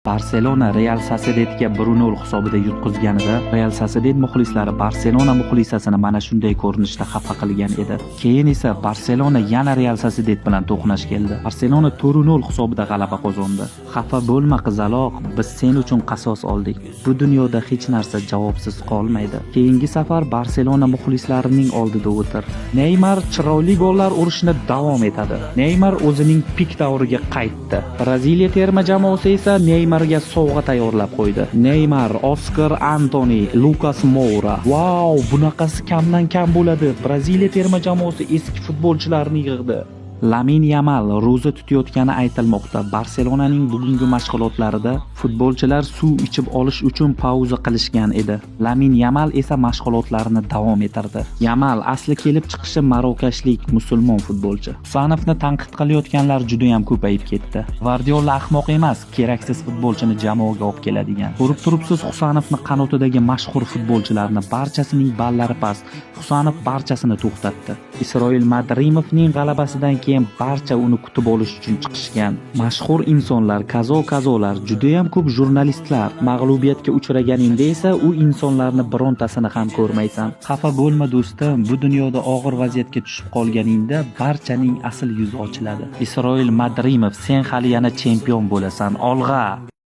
Barselona Real Sociedadga 1-0 hisobida yutqizganida Real Sociedad muxlislari Barselona muxlisasini mana shunday ko'rinishda xafa qilgan edi. Keyin esa Barselona yana Real Sociedad bilan to'qnash keldi. Barselona 4-0 hisobida g'alaba qozondi. Xafa bo'lma qizaloq, biz sen uchun qasos oldik. Bu dunyoda hech narsa javobsiz qolmaydi. Keyingi safar Barselona muxlislarining oldida o'tir. Neymar chiroyli gollar urishni davom etadi. Neymar o'zining pik davriga qaytdi. Braziliya terma jamoasi esa Neymarga sovg'a tayyorlab qo'ydi. Neymar, Oskar Antoni, Lukas Moura. Wow, bunaqasi kamdan kam bo'ladi. Braziliya terma jamoasi eski futbolchilarni yig'di. Lamin Yamal ro'za tutayotgani aytilmoqda. Barselonaning bugungi mashg'ulotlarida futbolchilar suv ichib olish uchun pauza qilishgan edi. Lamin Yamal esa mashg'ulotlarini davom ettirdi. Yamal asli kelib chiqishi marokashlik musulmon futbolchi. Husanovni tanqid qilayotganlar juda ham ko'payib ketdi. Gvardiola ahmoq emas, keraksiz futbolchini jamoaga olib keladigan. Ko'rib turibsiz, Husanovni qanotidagi mashhur futbolchilarni barchasining ballari past. Husanov barchasini to'xtatdi. Isroil Madrimovning g'alabasidan keyin barcha uni kutib olish uchun chiqishgan. Mashhur insonlar, kazolar, juda ham ko'p jurnalistlar. Mag'lubiyatga uchraganingda esa u insonlarni birontasini ham ko'rmaysan. Xafa bo'lma do'stim, bu dunyoda og'ir vaziyatga tushib qolganingda barchaning asl yuzi ochiladi. Isroil Madrimov, sen hali yana chempion bo'lasan. Olg'a!